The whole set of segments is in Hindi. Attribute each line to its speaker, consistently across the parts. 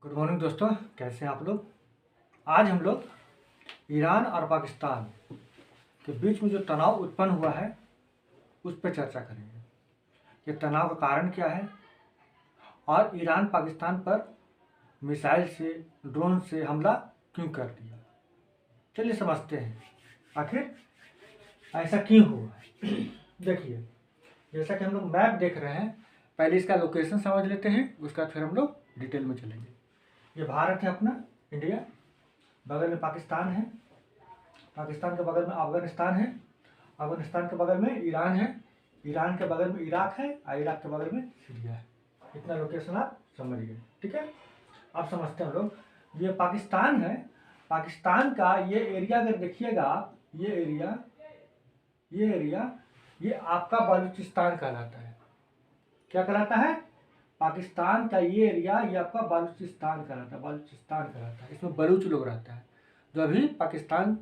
Speaker 1: गुड मॉर्निंग दोस्तों, कैसे हैं आप लोग। आज हम लोग ईरान और पाकिस्तान के बीच में जो तनाव उत्पन्न हुआ है उस पर चर्चा करेंगे। ये तनाव का कारण क्या है और ईरान पाकिस्तान पर मिसाइल से, ड्रोन से हमला क्यों कर दिया। चलिए समझते हैं आखिर ऐसा क्यों हुआ। देखिए, जैसा कि हम लोग मैप देख रहे हैं, पहले इसका लोकेशन समझ लेते हैं, उसके बाद फिर हम लोग डिटेल में चलेंगे। ये भारत है अपना, इंडिया, बगल में पाकिस्तान है, पाकिस्तान के बगल में अफगानिस्तान है, अफगानिस्तान के बगल में ईरान है, ईरान के बगल में इराक है और इराक के बगल में सीरिया है। इतना लोकेशन आप समझ गए, ठीक है। आप समझते हैं हम लोग, ये पाकिस्तान है, पाकिस्तान का ये एरिया अगर देखिएगा आप, ये एरिया ये आपका बलूचिस्तान कहलाता है। क्या कहलाता है? पाकिस्तान का ये एरिया ये आपका बलूचिस्तान कहलाता है, बलूचिस्तान कहलाता है। इसमें बलूच लोग रहता है, जो अभी पाकिस्तान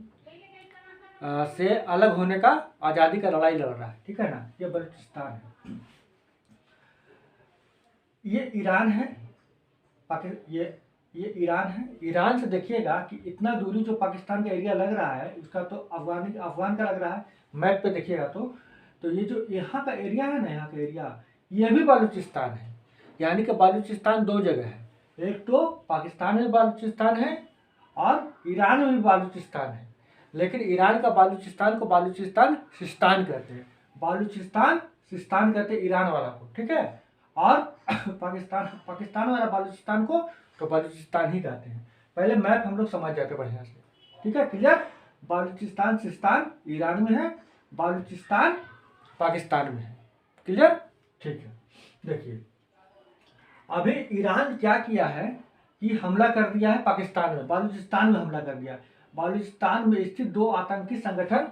Speaker 1: से अलग होने का, आज़ादी का लड़ाई लड़ रहा है, ठीक है ना। ये बलूचिस्तान है, ये ईरान है, ये ईरान है। ईरान से देखिएगा कि इतना दूरी जो पाकिस्तान का एरिया लग रहा है, उसका तो अफगान का लग रहा है। मैप पे देखिएगा तो ये जो यहाँ का एरिया है ना, यहाँ का एरिया ये भी बलूचिस्तान है। यानी कि बलूचिस्तान दो जगह है, एक तो पाकिस्तान में बलूचिस्तान है और ईरान में भी बलूचिस्तान है। लेकिन ईरान का बलूचिस्तान को बलूचिस्तान सिस्तान कहते हैं, बलूचिस्तान सिस्तान कहते हैं ईरान वाला को, ठीक है। और पाकिस्तान वाला बलूचिस्तान को तो बलूचिस्तान ही कहते हैं। पहले मैप हम लोग समझ जाते बढ़िया से, ठीक है, क्लियर। बलूचिस्तान सिस्तान ईरान में है, बलूचिस्तान पाकिस्तान में है, क्लियर, ठीक है। देखिए, अभी ईरान क्या किया है कि हमला कर दिया है पाकिस्तान में, बलूचिस्तान में हमला कर दिया। बलूचिस्तान में स्थित दो आतंकी संगठन,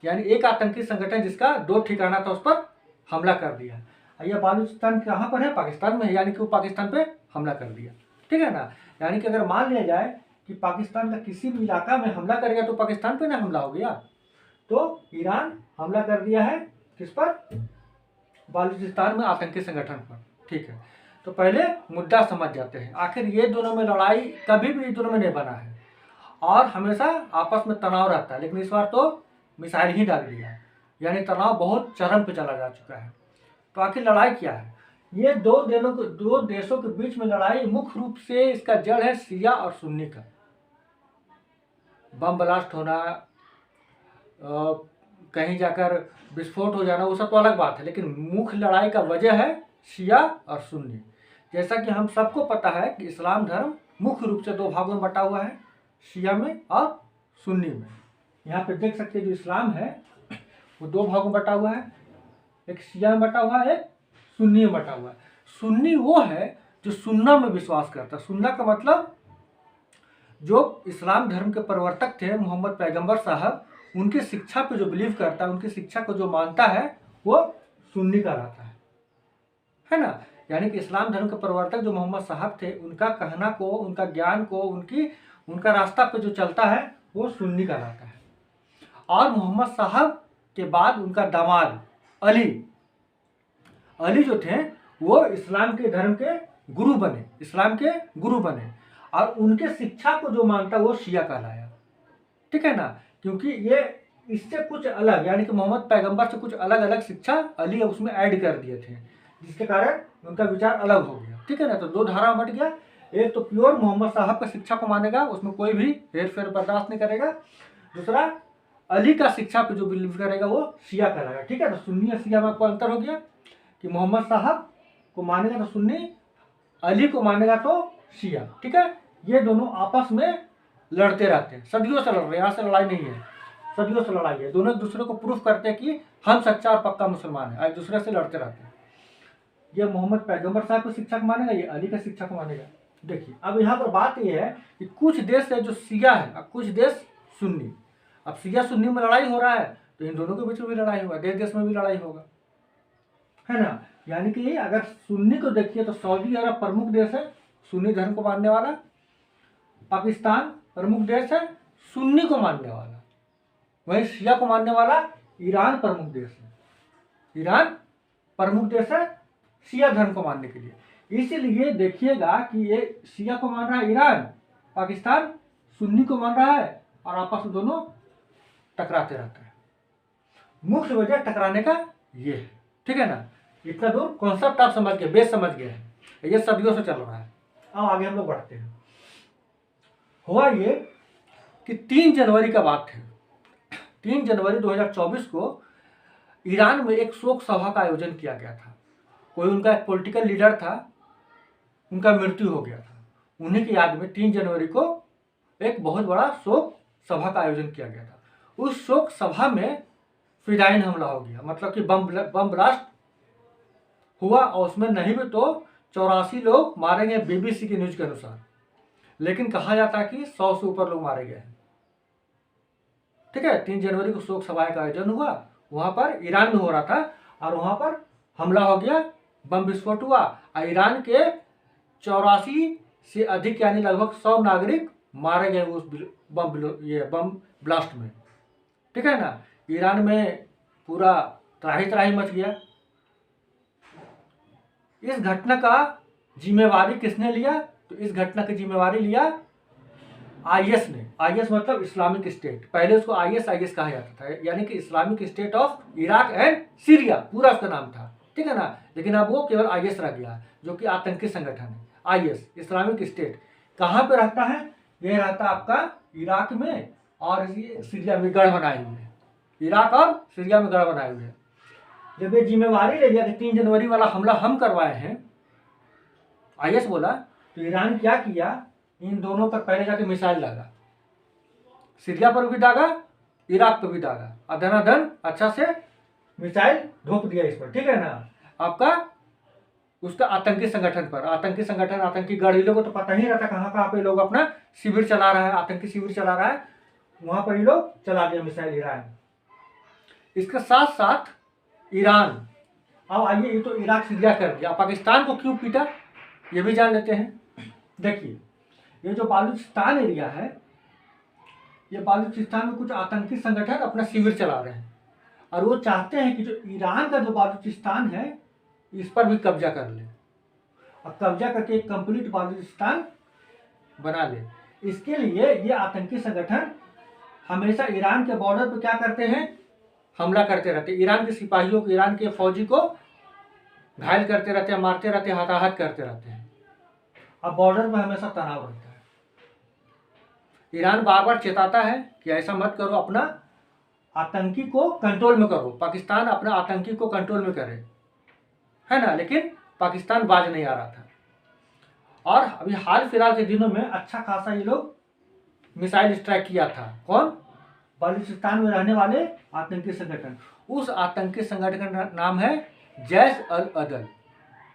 Speaker 1: यानी एक आतंकी संगठन जिसका दो ठिकाना था, उस पर हमला कर दिया। यह बलूचिस्तान कहाँ पर है? पाकिस्तान में है, यानी कि वो पाकिस्तान पे हमला कर दिया, ठीक है ना। यानी कि अगर मान लिया जाए कि पाकिस्तान का किसी भी इलाका में हमला करेगा तो पाकिस्तान पे ना हमला हो गया, तो ईरान हमला कर दिया है किस पर? बलूचिस्तान में आतंकी संगठन पर, ठीक है। तो पहले मुद्दा समझ जाते हैं, आखिर ये दोनों में लड़ाई कभी भी दोनों में नहीं बना है और हमेशा आपस में तनाव रहता है, लेकिन इस बार तो मिसाइल ही डाल दिया है, यानी तनाव बहुत चरम पे चला जा चुका है। तो आखिर लड़ाई क्या है? ये दो देशों के बीच में लड़ाई मुख्य रूप से इसका जड़ है शिया और सुन्नी का। बम ब्लास्ट होना, कहीं जाकर विस्फोट हो जाना, वो सब तो अलग बात है, लेकिन मुख्य लड़ाई का वजह है शिया और सुन्नी। जैसा कि हम सबको पता है कि इस्लाम धर्म मुख्य रूप से दो भागों में बटा हुआ है, शिया में और सुन्नी में। यहाँ पे देख सकते हैं जो इस्लाम है वो दो भागों में बटा हुआ है, एक शिया में बटा हुआ है, एक सुन्नी में बटा हुआ है। सुन्नी वो है जो सुन्ना में विश्वास करता है। सुन्ना का मतलब जो इस्लाम धर्म के प्रवर्तक थे मोहम्मद पैगंबर साहब, उनकी शिक्षा पे जो बिलीव करता है, उनकी शिक्षा को जो मानता है, वो सुन्नी कहलाता है ना। यानी कि इस्लाम धर्म के प्रवर्तक जो मोहम्मद साहब थे, उनका कहना को, उनका ज्ञान को, उनका रास्ता पे जो चलता है वो सुन्नी कहलाता है। और मोहम्मद साहब के बाद उनका दामाद अली जो थे वो इस्लाम के धर्म के गुरु बने, इस्लाम के गुरु बने, और उनके शिक्षा को जो मानता वो शिया कहलाया, ठीक है ना। क्योंकि ये इससे कुछ अलग, यानी कि मोहम्मद पैगंबर से कुछ अलग अलग शिक्षा अली उसमें ऐड कर दिए थे, जिसके कारण उनका विचार अलग हो गया, ठीक है ना। तो दो धारा बट गया, एक तो प्योर मोहम्मद साहब का शिक्षा को मानेगा, उसमें कोई भी हेर फेर बर्दाश्त नहीं करेगा। दूसरा अली का शिक्षा पे जो बिलीव करेगा वो शिया कहलाएगा, ठीक है। तो सुन्नी और शिया में आपको अंतर हो गया कि मोहम्मद साहब को मानेगा तो सुन्नी, अली को मानेगा तो शिया, ठीक है। ये दोनों आपस में लड़ते रहते हैं, सदियों से लड़ रहे हैं, यहाँ से लड़ाई नहीं है, सदियों से लड़ाई है। दोनों एक दूसरे को प्रूफ करते हैं कि हम सच्चा और पक्का मुसलमान है, एक दूसरे से लड़ते रहते हैं। ये मोहम्मद पैगंबर साहब को शिक्षा को मानेगा, ये अली का शिक्षा को मानेगा। देखिए, अब यहाँ पर बात ये है कि कुछ देश है जो शिया है और कुछ देश सुन्नी। अब शिया सुन्नी में लड़ाई हो रहा है तो इन दोनों के बीच में भी लड़ाई होगा, देश देश में भी लड़ाई होगा, है ना। यानी कि अगर सुन्नी को देखिए तो सऊदी अरब प्रमुख देश है सुन्नी धर्म को मानने वाला, पाकिस्तान प्रमुख देश है सुन्नी को मानने वाला, वहीं शिया को मानने वाला ईरान प्रमुख देश है, ईरान प्रमुख देश है शिया धर्म को मानने के लिए। इसीलिए देखिएगा कि ये शिया को मान रहा है ईरान, पाकिस्तान सुन्नी को मान रहा है, और आपस में दोनों टकराते रहते हैं। मुख्य वजह टकराने का ये है, ठीक है ना। इतना दूर कॉन्सेप्ट आप समझ गए, बेस समझ गए हैं, ये सदियों से चल रहा है। अब आगे हम लोग बढ़ते हैं। हुआ ये कि 3 जनवरी का बात है। 3 जनवरी 2024 को ईरान में एक शोक सभा का आयोजन किया गया था। कोई उनका एक पॉलिटिकल लीडर था, उनका मृत्यु हो गया था। उन्हीं की याद में 3 जनवरी को एक बहुत बड़ा शोक सभा का आयोजन किया गया था। उस शोक सभा में फिदाइन हमला हो गया, मतलब कि बम ब्लास्ट हुआ, और उसमें नहीं भी तो 84 लोग मारे गए BBC की न्यूज के अनुसार। लेकिन कहा जाता है कि 100 से ऊपर लोग मारे गए हैं, ठीक है। 3 जनवरी को शोक सभा का आयोजन हुआ, वहां पर ईरान में हो रहा था, और वहां पर हमला हो गया, बम विस्फोट हुआ, और ईरान के 84 से अधिक यानी लगभग 100 नागरिक मारे गए उस बम ब्लास्ट में, ठीक है ना। ईरान में पूरा त्राही त्राही मच गया। इस घटना का जिम्मेवारी किसने लिया? तो इस घटना की जिम्मेवारी लिया IS ने। IS मतलब इस्लामिक स्टेट, पहले उसको IS कहा जाता था, यानी कि Islamic state of Iraq and Syria, पूरा उसका नाम था, ठीक है ना। लेकिन अब वो केवल IS रह गया, जो कि आतंकी संगठन है। IS इस्लामिक स्टेट कहाँ पे रहता है? ये रहता आपका इराक में, और ये सीरिया में गढ़ बनाए हुए हैं, इराक और सीरिया में गढ़ बनाए हुए हैं। जब ये जिम्मेवारी ले लिया कि 3 जनवरी वाला हमला हम करवाए हैं, IS बोला, तो ईरान क्या किया, इन दोनों पर पहले जाके मिसाइल दागा, सीरिया पर भी दागा, इराक पर भी दागा, और धनाधन अच्छा से मिसाइल ढोक दिया इस पर, ठीक है ना। आपका उसका आतंकी संगठन पर, आतंकी संगठन, आतंकी गढ़, लोगों को तो पता ही रहता कहाँ कहाँ पे लोग अपना शिविर चला रहा है, आतंकी शिविर चला रहा है, वहां पर ये लोग चला दिया मिसाइल ईरान। इसके साथ साथ ईरान, अब आइए, ये तो इराक सीरिया कर दिया, पाकिस्तान को क्यों पीटा ये भी जान लेते हैं। देखिए, ये जो बालूचिस्तान एरिया है, ये बालूचिस्तान में कुछ आतंकी संगठन अपना शिविर चला रहे हैं, और वो चाहते हैं कि जो ईरान का जो बालूचिस्तान है इस पर भी कब्जा कर ले, और कब्जा करके एक कंप्लीट बालूचिस्तान बना ले। इसके लिए ये आतंकी संगठन हमेशा ईरान के बॉर्डर पर क्या करते हैं, हमला करते रहते, ईरान के सिपाहियों को, ईरान के फौजी को घायल करते रहते हैं, मारते रहते हैं, हताहत करते रहते हैं। अब बॉर्डर पर हमेशा तनाव रहता है। ईरान बार बार चेताता है कि ऐसा मत करो, अपना आतंकी को कंट्रोल में करो, पाकिस्तान अपना आतंकी को कंट्रोल में करे, है ना। लेकिन पाकिस्तान बाज नहीं आ रहा था, और अभी हाल फिलहाल के दिनों में अच्छा खासा ये लोग मिसाइल स्ट्राइक किया था। कौन? बालूचिस्तान में रहने वाले आतंकी संगठन। उस आतंकी संगठन का नाम है जैश अल अदल,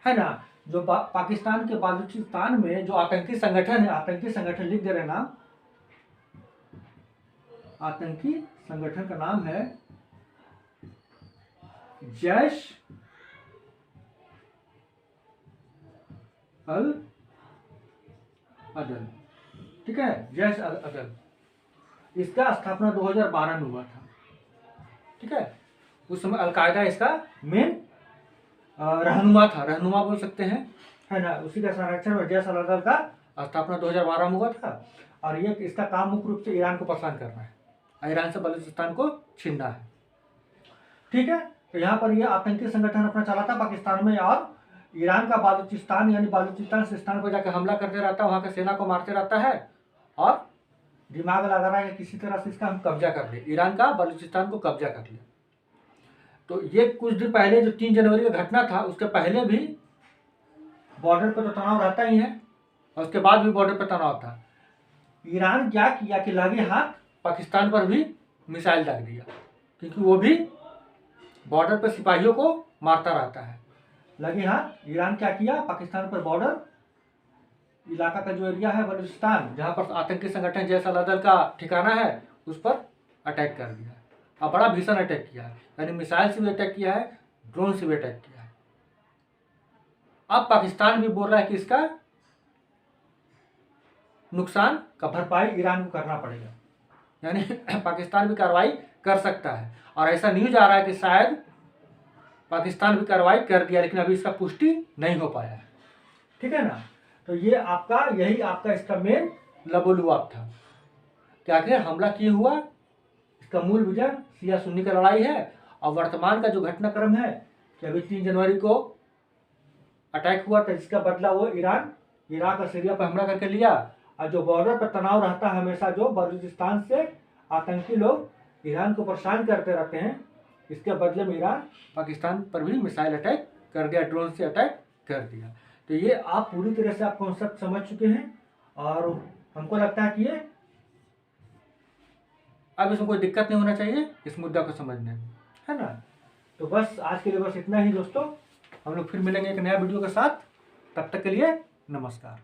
Speaker 1: है ना। जो पाकिस्तान के बालूचिस्तान में जो आतंकी संगठन है, आतंकी संगठन लिख दे रहे नाम, आतंकी संगठन का नाम है जैश अल अदल, ठीक है, जैश अल अदल। इसका स्थापना 2012 में हुआ था, ठीक है। उस समय अलकायदा इसका मेन रहनुमा था, रहनुमा बोल सकते हैं, है ना। उसी का संरक्षण और जैश अल अदल का स्थापना 2012 में हुआ था, और ये इसका काम मुख्य रूप से ईरान को परेशान करना है, ईरान से बलूचिस्तान को छीनना है, ठीक है। तो यहाँ पर ये आतंकी संगठन अपना चलाता पाकिस्तान में, और ईरान का बालूचिस्तान यानी बालूचिस्तान सिस्तान पर जाकर हमला करते रहता है, वहाँ के सेना को मारते रहता है, और दिमाग लगा रहा है कि किसी तरह से इसका हम कब्जा कर ले, ईरान का बालूचिस्तान को कब्जा कर ले। तो ये कुछ दिन पहले जो 3 जनवरी का घटना था, उसके पहले भी बॉर्डर पर तो तनाव रहता ही है, और उसके बाद भी बॉर्डर पर तनाव था। ईरान क्या किया कि लगे हाथ पाकिस्तान पर भी मिसाइल दाग दिया, क्योंकि वो भी बॉर्डर पर सिपाहियों को मारता रहता है। लगे हाथ ईरान क्या किया, पाकिस्तान पर बॉर्डर इलाका का जो एरिया है बलूचिस्तान, जहाँ पर आतंकी संगठन जैश अल अदल का ठिकाना है, उस पर अटैक कर दिया, और बड़ा भीषण अटैक किया है, यानी मिसाइल से भी अटैक किया है, ड्रोन से भी अटैक किया है। अब पाकिस्तान भी बोल रहा है कि इसका नुकसान का भरपाई ईरान को करना पड़ेगा, यानी पाकिस्तान भी कार्रवाई कर सकता है। और ऐसा न्यूज आ रहा है कि शायद पाकिस्तान भी कार्रवाई कर दिया, लेकिन अभी इसका पुष्टि नहीं हो पाया है, ठीक है ना। तो ये आपका यही आपका इसका मेन लबोलुआब था कि आखिर हमला किए हुआ, इसका मूल विजन शिया सुन्नी का लड़ाई है। और वर्तमान का जो घटनाक्रम है कि अभी 3 जनवरी को अटैक हुआ था, जिसका बदला वो ईरान इराक और सीरिया पर हमला करके लिया। और जो बॉर्डर पर तनाव रहता है हमेशा, जो बलूचिस्तान से आतंकी लोग ईरान को परेशान करते रहते हैं, इसके बदले में ईरान पाकिस्तान पर भी मिसाइल अटैक कर दिया, ड्रोन से अटैक कर दिया। तो ये आप पूरी तरह से आप कॉन्सेप्ट समझ चुके हैं और हमको लगता है कि ये अब इसमें कोई दिक्कत नहीं होना चाहिए इस मुद्दा को समझने में, है ना। तो बस आज के लिए बस इतना ही दोस्तों, हम लोग फिर मिलेंगे एक नया वीडियो के साथ। तब तक के लिए नमस्कार।